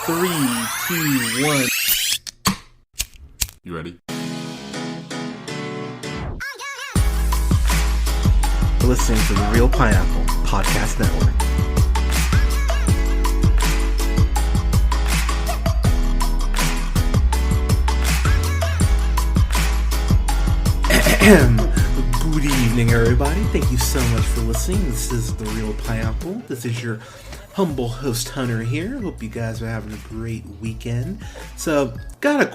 Three, two, one. You ready? You're listening to the Real Pineapple Podcast Network. Good evening, everybody. Thank you so much for listening. This is the Real Pineapple. This is your humble host Hunter here. Hope you guys are having a great weekend. So, got a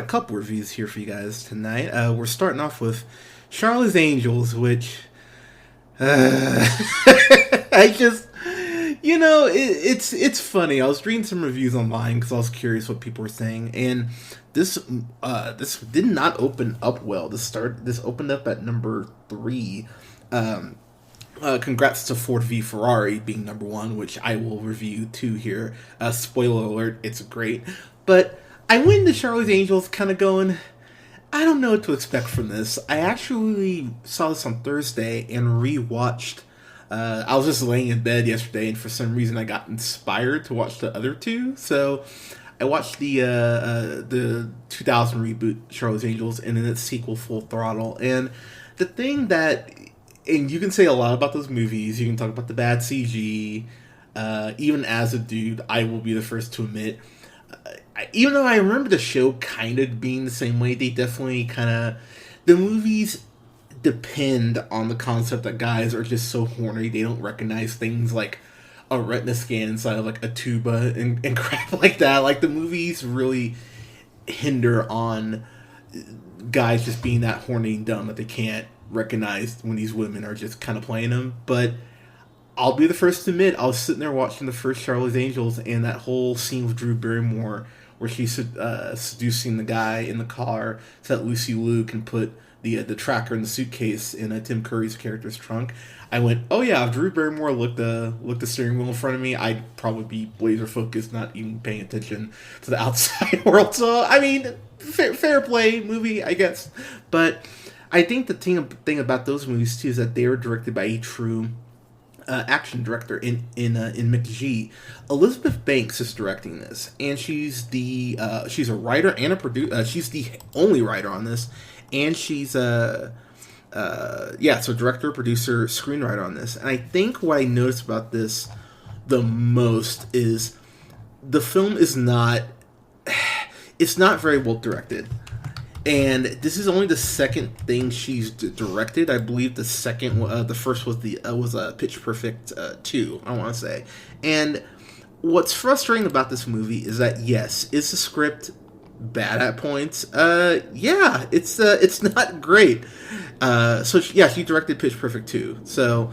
couple reviews here for you guys tonight. We're starting off with Charlie's Angels, which I just, it's funny. I was reading some reviews online because I was curious what people were saying, and this did not open up well. This opened up at number 3. Congrats to Ford v Ferrari being number 1, which I will review too here. Spoiler alert, it's great. But I went into Charlie's Angels kind of going, I don't know what to expect from this. I actually saw this on Thursday and rewatched. I was just laying in bed yesterday, and for some reason I got inspired to watch the other two. So I watched the 2000 reboot Charlie's Angels and then its sequel Full Throttle. And the thing that, and you can say a lot about those movies, you can talk about the bad CG, even as a dude, I will be the first to admit, even though I remember the show kind of being the same way, they definitely the movies depend on the concept that guys are just so horny, they don't recognize things like a retina scan inside of like a tuba and crap like that. Like, the movies really hinder on guys just being that horny and dumb that they can't recognize when these women are just kind of playing them. But I'll be the first to admit, I was sitting there watching the first Charlie's Angels, and that whole scene with Drew Barrymore where she's seducing the guy in the car so that Lucy Liu can put the tracker in the suitcase in Tim Curry's character's trunk. I went, oh yeah, if Drew Barrymore looked the steering wheel in front of me, I'd probably be laser focused, not even paying attention to the outside world. So, I mean, fair play movie, I guess. But I think the thing about those movies too is that they were directed by a true action director in McGee. Elizabeth Banks is directing this, and she's a writer and a producer. She's the only writer on this, and she's so director, producer, screenwriter on this. And I think what I noticed about this the most is the film is not very well directed. And this is only the second thing she's directed. I believe the first was Pitch Perfect 2, I want to say. And what's frustrating about this movie is that, yes, is the script bad at points? Yeah, it's not great. She directed Pitch Perfect 2. So,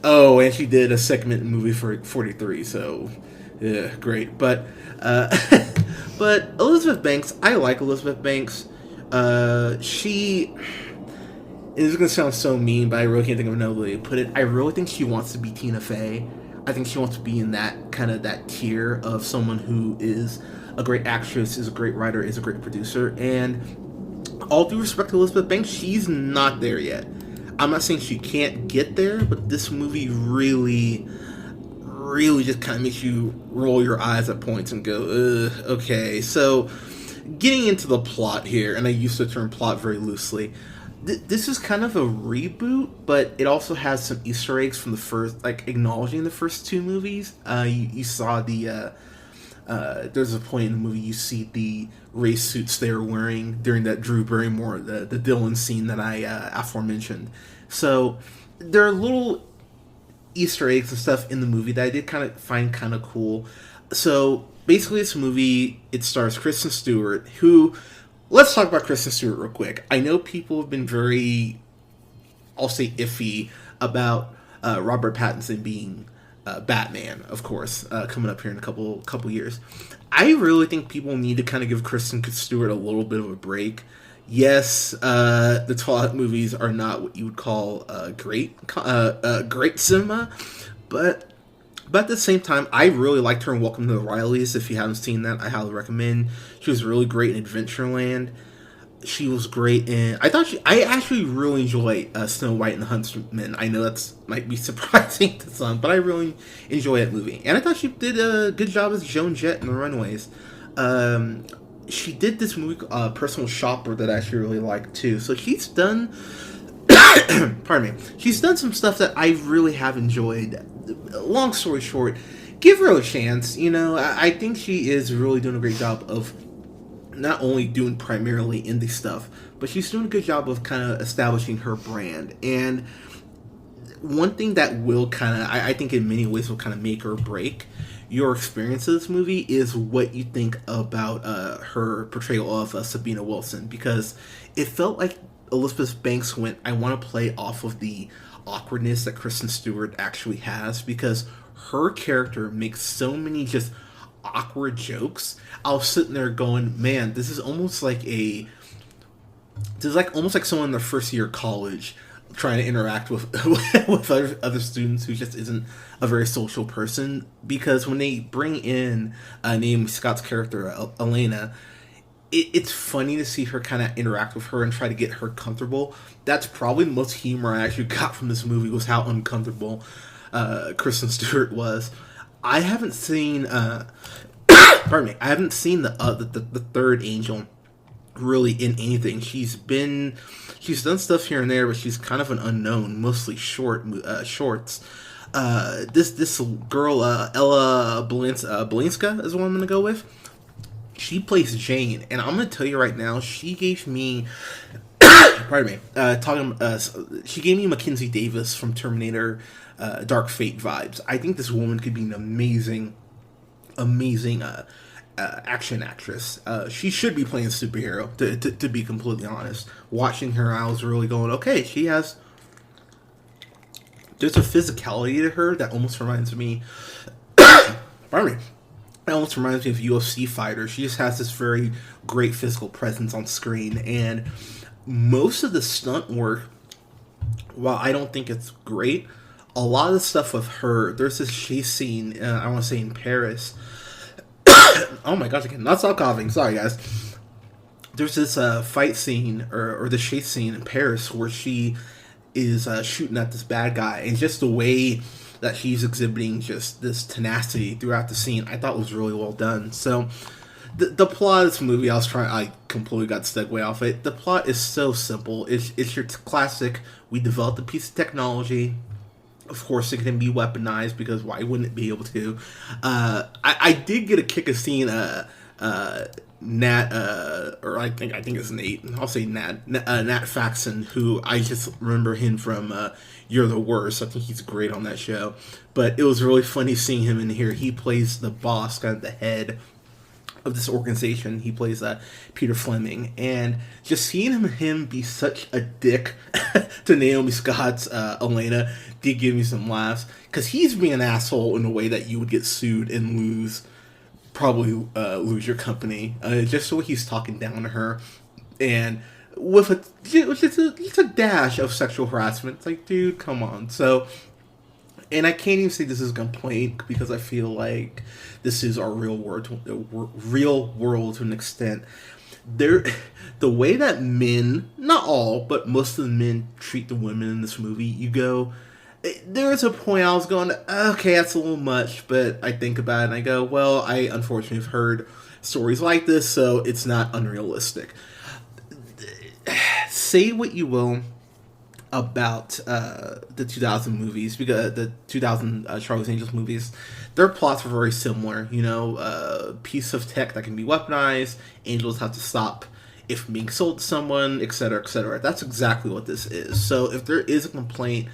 and she did a segment movie for 43. So, yeah, great. But Elizabeth Banks, I like Elizabeth Banks. She, this is going to sound so mean, but I really can't think of another way to put it. I really think she wants to be Tina Fey. I think she wants to be in that tier of someone who is a great actress, is a great writer, is a great producer. And all due respect to Elizabeth Banks, she's not there yet. I'm not saying she can't get there, but this movie really just kind of makes you roll your eyes at points and go, okay. So, getting into the plot here, and I use the term plot very loosely, this is kind of a reboot, but it also has some Easter eggs from the first, like, acknowledging the first two movies. You saw there's a point in the movie you see the race suits they were wearing during that Drew Barrymore, the Dylan scene that I aforementioned. So there are little Easter eggs and stuff in the movie that I did find kind of cool. So basically, this movie, it stars Kristen Stewart, who, let's talk about Kristen Stewart real quick. I know people have been very, I'll say, iffy about Robert Pattinson being Batman, of course, coming up here in a couple years. I really think people need to kind of give Kristen Stewart a little bit of a break. Yes, the Twilight movies are not what you would call great cinema, but at the same time, I really liked her in Welcome to the Rileys. If you haven't seen that, I highly recommend. She was really great in Adventureland. She was great in. I actually really enjoy Snow White and the Huntsman. I know that's might be surprising to some, but I really enjoy that movie. And I thought she did a good job as Joan Jett in The Runaways. Um, she did this movie, Personal Shopper, that I actually really liked too. So she's done. Pardon me. She's done some stuff that I really have enjoyed. Long story short, give her a chance. You know, I think she is really doing a great job of not only doing primarily indie stuff, but she's doing a good job of kind of establishing her brand. And one thing that will kind of, I think in many ways will kind of make or break your experience of this movie is what you think about her portrayal of Sabina Wilson, because it felt like Elizabeth Banks went, I want to play off of the awkwardness that Kristen Stewart actually has, because her character makes so many just awkward jokes. I was sitting there going, man, this is almost like almost like someone in their first year of college trying to interact with with other students who just isn't a very social person. Because when they bring in Naomi Scott's character Elena, it's funny to see her kind of interact with her and try to get her comfortable. That's probably the most humor I actually got from this movie, was how uncomfortable Kristen Stewart was. I haven't seen pardon me, I haven't seen the third Angel really in anything. She's done stuff here and there, but she's kind of an unknown, mostly shorts. This girl, Ella Balinska, is the one I'm gonna go with. She plays Jane, and I'm gonna tell you right now, she gave me pardon me, she gave me Mackenzie Davis from Terminator Dark Fate vibes. I think this woman could be an amazing action actress. She should be playing a superhero, to be completely honest. Watching her, I was really going, okay, there's a physicality to her that almost reminds me pardon me, it almost reminds me of UFC fighters. She just has this very great physical presence on screen, and most of the stunt work, while I don't think it's great, a lot of the stuff with her, there's this chase scene, I want to say in Paris. Oh my gosh, I cannot stop coughing. Sorry, guys. There's this fight scene, or the chase scene in Paris, where she is shooting at this bad guy, and just the way that she's exhibiting just this tenacity throughout the scene, I thought was really well done. So the plot of this movie, I completely got segue off it. The plot is so simple. It's your classic, we developed a piece of technology. Of course, it can be weaponized, because why wouldn't it be able to? I did get a kick of seeing Nat, or I think it's Nate. I'll say Nat Faxon, who I just remember him from You're the Worst. I think he's great on that show. But it was really funny seeing him in here. He plays the boss, kind of the head of this organization. He plays Peter Fleming, and just seeing him be such a dick to Naomi Scott's Elena did give me some laughs, because he's being an asshole in a way that you would get sued and probably lose your company. Just the way he's talking down to her, and with just a dash of sexual harassment. It's like, dude, come on. So, and I can't even say this is a complaint, because I feel like this is our real world to an extent. The way that men, not all, but most of the men treat the women in this movie, you go, there's a point I was going, okay, that's a little much, but I think about it and I go, well, I unfortunately have heard stories like this, so it's not unrealistic. Say what you will about the 2000 movies, because the 2000 Charlie's Angels movies, their plots were very similar. You know, piece of tech that can be weaponized, angels have to stop it from being sold to someone, etc., etc. That's exactly what this is. So if there is a complaint,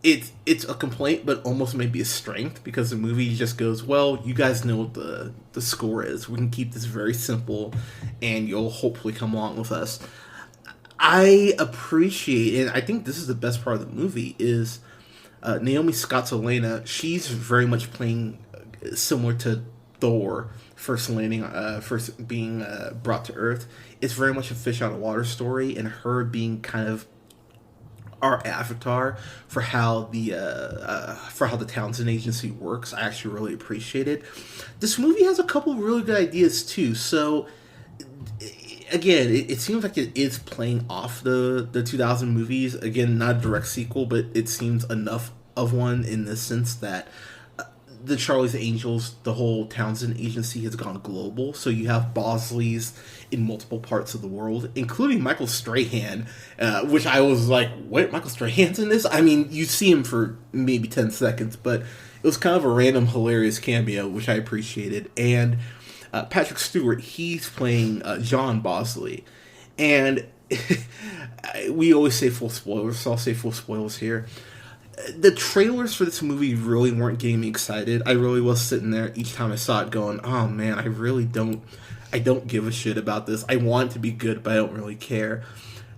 it's a complaint, but almost maybe a strength, because the movie just goes, well, you guys know what the score is. We can keep this very simple, and you'll hopefully come along with us. I appreciate, and I think this is the best part of the movie, is Naomi Scott's Elena. She's very much playing similar to Thor first being brought to Earth. It's very much a fish out of water story, and her being kind of our avatar for how the Townsend Agency works. I actually really appreciate it. This movie has a couple really good ideas too. So again, it seems like it is playing off the 2000 movies. Again, not a direct sequel, but it seems enough of one in the sense that the Charlie's Angels, the whole Townsend agency has gone global. So you have Bosleys in multiple parts of the world, including Michael Strahan, which I was like, what? Michael Strahan's in this? I mean, you see him for maybe 10 seconds, but it was kind of a random, hilarious cameo, which I appreciated. And Patrick Stewart, he's playing John Bosley. And we always say full spoilers, so I'll say full spoilers here. The trailers for this movie really weren't getting me excited. I really was sitting there each time I saw it going, oh man, I don't give a shit about this. I want it to be good, but I don't really care.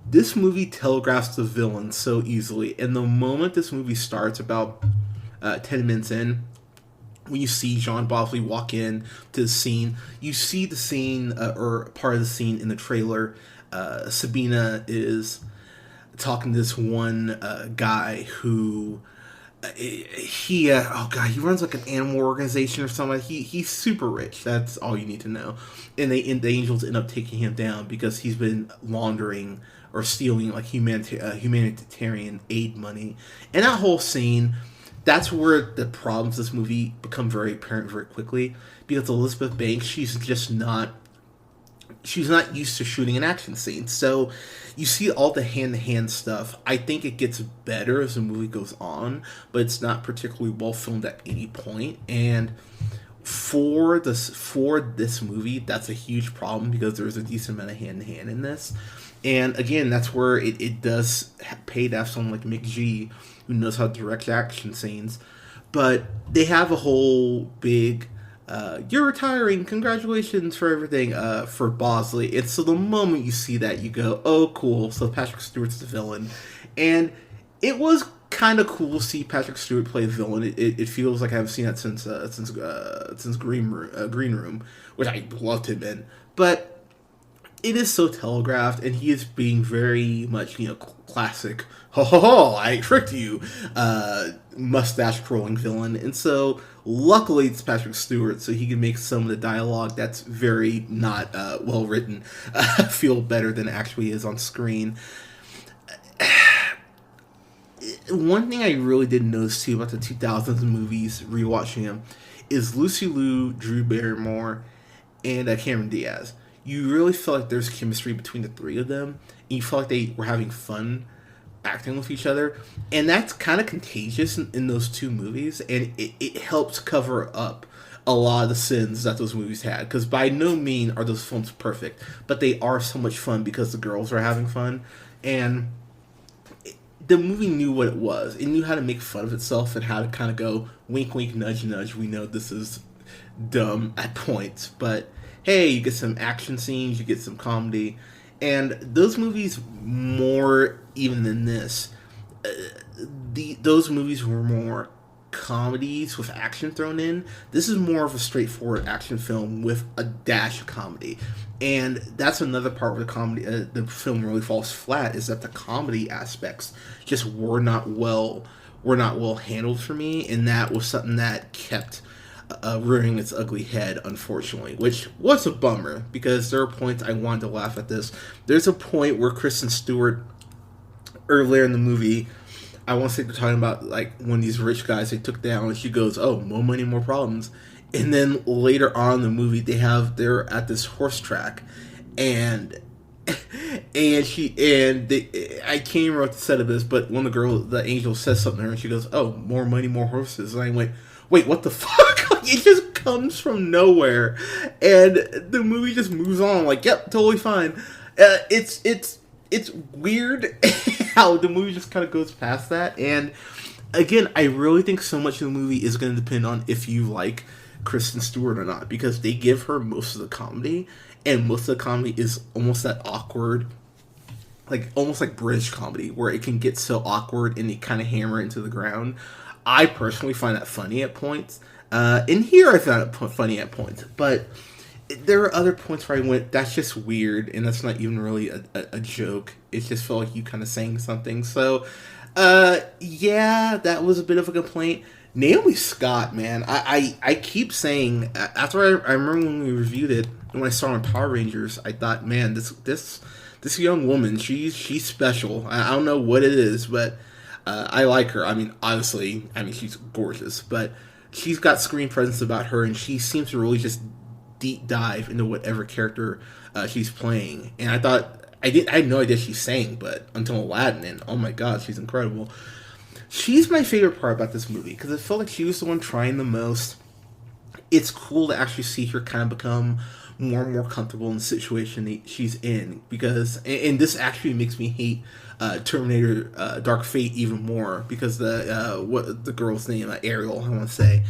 This movie telegraphs the villain so easily, and the moment this movie starts, about 10 minutes in, when you see John Bosley walk in to the scene, you see the scene, or part of the scene in the trailer. Sabina is talking to this one guy who he runs like an animal organization or something. He's super rich. That's all you need to know. And the Angels end up taking him down because he's been laundering or stealing like humanitarian aid money. And that whole scene, that's where the problems of this movie become very apparent very quickly, because Elizabeth Banks, she's not used to shooting an action scene. So you see all the hand-to-hand stuff. I think it gets better as the movie goes on, but it's not particularly well filmed at any point. And for this movie, that's a huge problem, because there's a decent amount of hand-to-hand in this. And again, that's where it does pay to have someone like Mick G, who knows how to direct action scenes. But they have a whole big you're retiring, congratulations for everything, for Bosley. And so the moment you see that, you go, oh, cool, so Patrick Stewart's the villain. And it was kind of cool to see Patrick Stewart play a villain. It feels like I haven't seen that since Green Room, which I loved him in. But it is so telegraphed, and he is being very much, classic, ho ho ho, I tricked you, mustache twirling villain. And so, luckily, it's Patrick Stewart, so he can make some of the dialogue that's very not well written feel better than it actually is on screen. One thing I really did notice too about the 2000s movies, rewatching them, is Lucy Liu, Drew Barrymore, and Cameron Diaz. You really feel like there's chemistry between the three of them, and you feel like they were having fun acting with each other, and that's kind of contagious in those two movies, and it helps cover up a lot of the sins that those movies had, because by no means are those films perfect, but they are so much fun because the girls are having fun, and the movie knew what it was. It knew how to make fun of itself and how to kind of go wink wink nudge nudge, we know this is dumb at points, but hey, you get some action scenes, you get some comedy. And those movies, more even than this, those movies were more comedies with action thrown in. This is more of a straightforward action film with a dash of comedy. And that's another part where the film really falls flat, is that the comedy aspects just were not well handled for me, and that was something that kept rearing its ugly head, unfortunately, which was a bummer, because there are points I wanted to laugh at this. There's a point where Kristen Stewart, earlier in the movie, I want to say they're talking about like one of these rich guys they took down, and she goes, "Oh, more money, more problems." And then later on in the movie, they're at this horse track, and I can't remember what the set of this, but one of the angel says something to her, and she goes, "Oh, more money, more horses." And I went, wait, what the fuck? It just comes from nowhere, and the movie just moves on. Like, yep, totally fine. It's weird how the movie just kind of goes past that. And again, I really think so much of the movie is going to depend on if you like Kristen Stewart or not, because they give her most of the comedy, and most of the comedy is almost that awkward, like almost like British comedy, where it can get so awkward and it kind of hammer into the ground. I personally find that funny at points. And here I found it funny at points. But there are other points where I went, that's just weird, and that's not even really a joke. It just felt like you kind of saying something. So, yeah, that was a bit of a complaint. Naomi Scott, man, I keep saying after I remember when we reviewed it, when I saw her on Power Rangers, I thought, man, this young woman, she's special. I don't know what it is, but I like her. I mean, obviously, I mean she's gorgeous, but she's got screen presence about her, and she seems to really just deep dive into whatever character she's playing. And I had no idea she sang, but until Aladdin, and oh my god, she's incredible. She's my favorite part about this movie because it felt like she was the one trying the most. It's cool to actually see her kind of become more and more comfortable in the situation that she's in, because and this actually makes me hate Terminator Dark Fate even more, because the girl's name, Ariel, I want to say,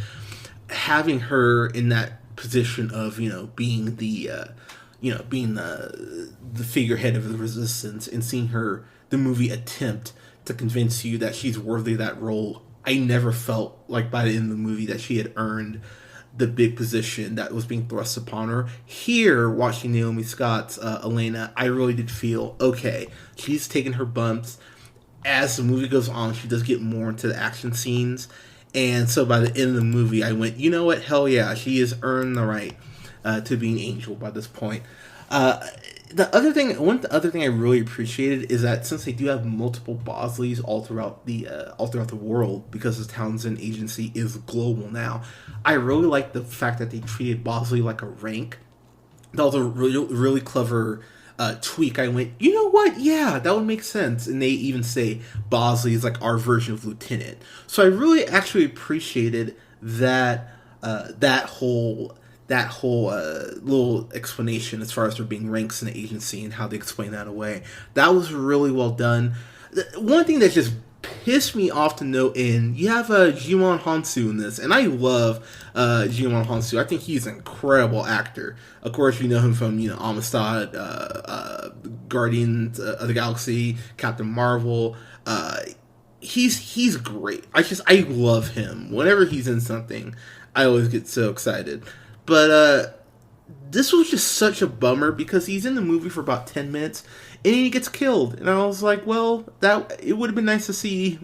having her in that position of being the figurehead of the resistance, and seeing her, the movie, attempt to convince you that she's worthy of that role. I never felt like by the end of the movie that she had earned the big position that was being thrust upon her. Here, watching Naomi Scott's Elena, I really did feel, okay, she's taking her bumps. As the movie goes on, she does get more into the action scenes. And so by the end of the movie, I went, you know what, hell yeah, she has earned the right to be an angel by this point. The other thing I really appreciated is that since they do have multiple Bosleys all throughout the world, because the Townsend agency is global now, I really like the fact that they treated Bosley like a rank. That was a really clever tweak. I went, you know what? Yeah, that would make sense. And they even say Bosley is like our version of lieutenant. So I really actually appreciated that that whole little explanation as far as there being ranks in the agency and how they explain that away. That was really well done. One thing that just pissed me off to no end, you have Jimon Hansu in this, and I love Jimon Hansu. I think he's an incredible actor. Of course, you know him from Amistad, Guardians of the Galaxy, Captain Marvel. He's great. I love him. Whenever he's in something, I always get so excited. But this was just such a bummer, because he's in the movie for about 10 minutes and then he gets killed. And I was like, well, that it would have been nice to see,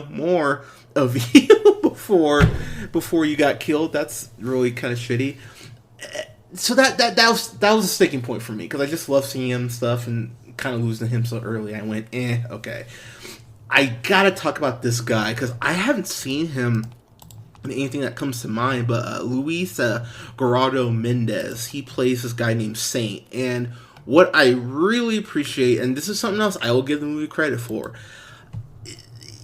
more of you before you got killed. That's really kind of shitty. So that was a sticking point for me, because I just love seeing him stuff, and kind of losing him so early, I went, okay. I gotta talk about this guy, because I haven't seen him anything that comes to mind, but Luis Gerardo Mendez, he plays this guy named Saint. And what I really appreciate, and this is something else I will give the movie credit for,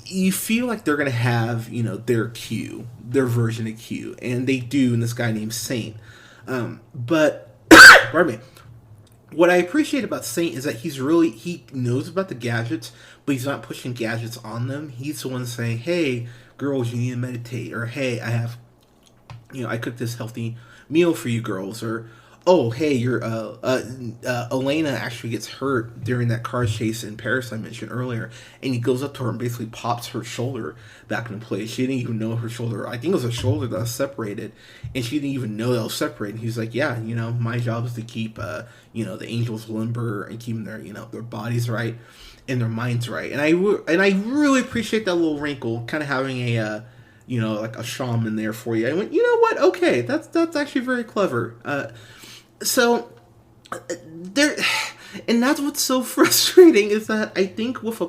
you feel like they're going to have, their Q, their version of Q, and they do in this guy named Saint. But, pardon me, what I appreciate about Saint is that he knows about the gadgets, but he's not pushing gadgets on them. He's the one saying, hey, girls, you need to meditate, or hey, I cooked this healthy meal for you girls, or oh, hey, your Elena actually gets hurt during that car chase in Paris I mentioned earlier, and he goes up to her and basically pops her shoulder back into place. She didn't even know her shoulder, I think it was a shoulder that was separated, and she didn't even know that was separated. He's like, yeah, my job is to keep the angels limber and keeping their their bodies right and their minds right. And I really appreciate that little wrinkle, kind of having a like a shaman there for you. I went, you know what? Okay, that's actually very clever. So there, and that's what's so frustrating, is that I think with a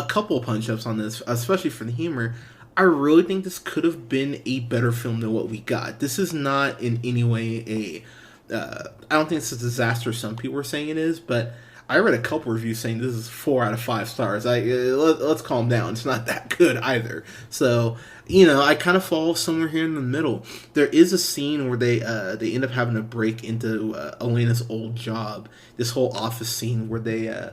couple punch ups on this, especially for the humor, I really think this could have been a better film than what we got. This is not in any way I don't think it's a disaster some people are saying it is, but I read a couple reviews saying this is 4 out of 5 stars. Let's calm down. It's not that good either. So, I kind of fall somewhere here in the middle. There is a scene where they end up having to break into Elena's old job. This whole office scene where the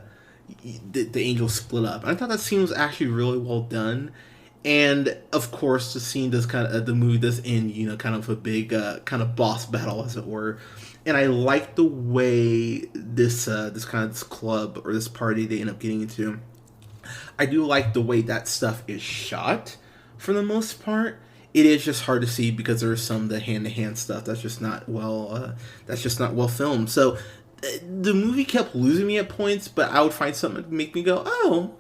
angels split up. I thought that scene was actually really well done. And of course, the movie does end, kind of a big kind of boss battle, as it were. And I like the way this club, or this party they end up getting into. I do like the way that stuff is shot for the most part. It is just hard to see because there's some of the hand-to-hand stuff that's just not well filmed. So the movie kept losing me at points, but I would find something to make me go, oh,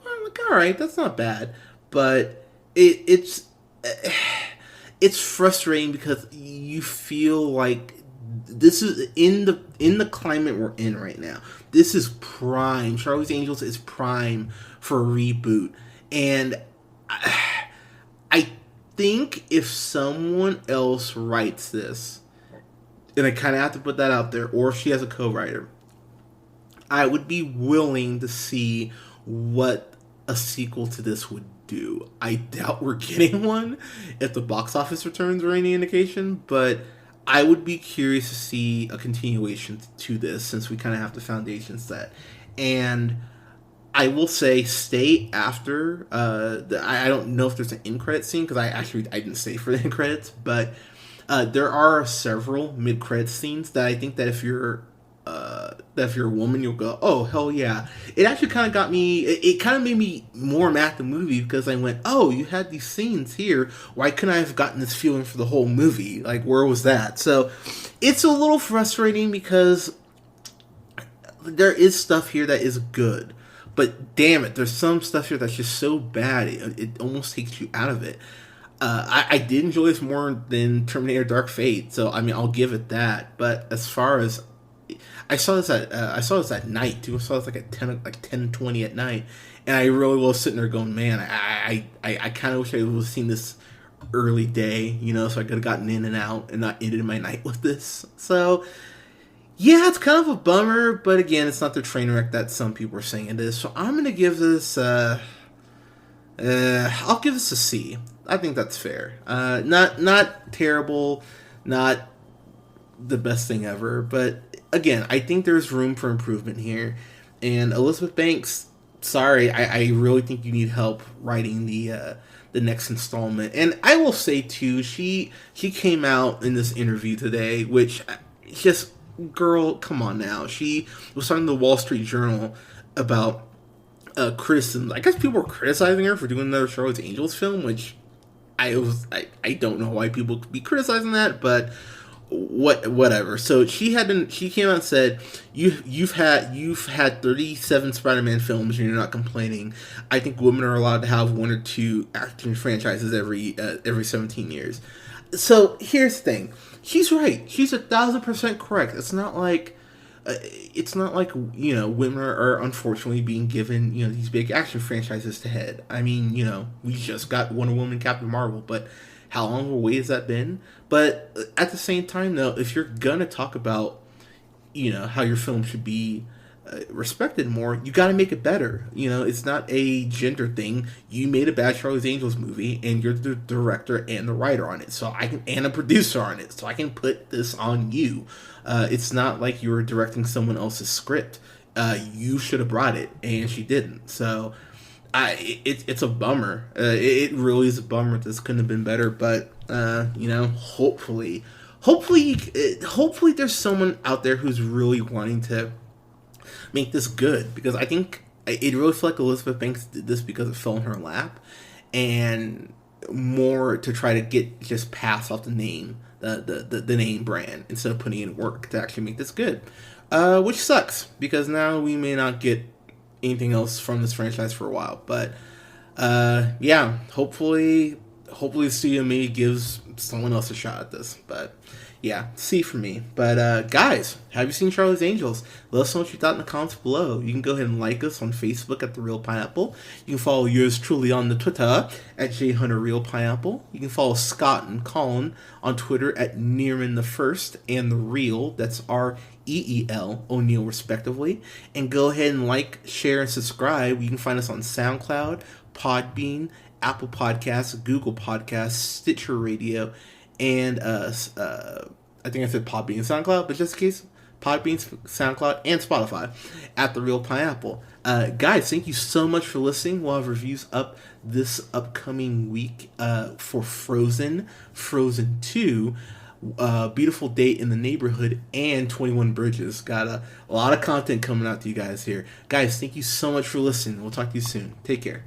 all right, that's not bad. But it's it's frustrating because you feel like this is in the climate we're in right now. This is prime. Charlie's Angels is prime for a reboot, and I think if someone else writes this, and I kind of have to put that out there, or if she has a co-writer, I would be willing to see what a sequel to this would do. I doubt we're getting one if the box office returns are any indication, but I would be curious to see a continuation to this since we kind of have the foundation set. And I will say, stay after. I don't know if there's an end credit scene because I didn't stay for the end credits, but there are several mid credits scenes that I think that if you're a woman, you'll go, oh hell yeah. It actually kind of got me. It kind of made me more mad at the movie because I went, oh, you had these scenes here. Why couldn't I have gotten this feeling for the whole movie? Like, where was that? So it's a little frustrating because there is stuff here that is good. But damn it, there's some stuff here that's just so bad, it almost takes you out of it. I did enjoy this more than Terminator Dark Fate, so I mean, I'll give it that. But as far as I saw this at night too. I saw this like at 10:20 at night, and I really was sitting there going, man, I kind of wish I would have seen this early day, so I could have gotten in and out and not ended my night with this. So. Yeah, it's kind of a bummer, but again, it's not the train wreck that some people are saying it is. So I'm gonna give this. I'll give this a C. I think that's fair. Not terrible, not the best thing ever, but again, I think there's room for improvement here. And Elizabeth Banks, sorry, I really think you need help writing the next installment. And I will say too, she came out in this interview today, which just. Girl, come on now. She was talking to the Wall Street Journal about criticism. I guess people were criticizing her for doing another Charlie's Angels film, which I don't know why people could be criticizing that, but whatever. So she came out and said, you've had 37 Spider-Man films and you're not complaining. I think women are allowed to have one or two action franchises every 17 years. So here's the thing. She's right. She's 1,000% correct. It's not like women are unfortunately being given these big action franchises to head. I mean, we just got Wonder Woman, Captain Marvel, but how long of a wait has that been? But at the same time, though, if you're gonna talk about how your film should be respected more, you got to make it better. It's not a gender thing. You made a bad Charlie's Angels movie, and you're the director and the writer on it, and a producer on it, so I can put this on you. It's not like you were directing someone else's script. You should have brought it, and she didn't. So, it's a bummer. It really is a bummer. This couldn't have been better, but hopefully there's someone out there who's really wanting to make this good, because I think it really felt like Elizabeth Banks did this because it fell in her lap, and more to try to get just pass off the name, the name brand, instead of putting in work to actually make this good, which sucks because now we may not get anything else from this franchise for a while. But yeah, hopefully the studio maybe gives someone else a shot at this. But yeah, C for me. But guys, have you seen Charlie's Angels? Let us know what you thought in the comments below. You can go ahead and like us on Facebook at The Real Pineapple. You can follow yours truly on the Twitter at JHunterRealPineapple. You can follow Scott and Colin on Twitter at Nearmanthefirst and The Real, that's REEL O'Neal respectively. And go ahead and like, share, and subscribe. You can find us on SoundCloud, Podbean, Apple Podcasts, Google Podcasts, Stitcher Radio, and I think I said Podbean and SoundCloud, but just in case, Podbean, SoundCloud, and Spotify at The Real Pineapple. Guys, thank you so much for listening. We'll have reviews up this upcoming week for Frozen 2, Beautiful Day in the Neighborhood, and 21 Bridges. Got a lot of content coming out to you guys here. Guys, thank you so much for listening. We'll talk to you soon. Take care.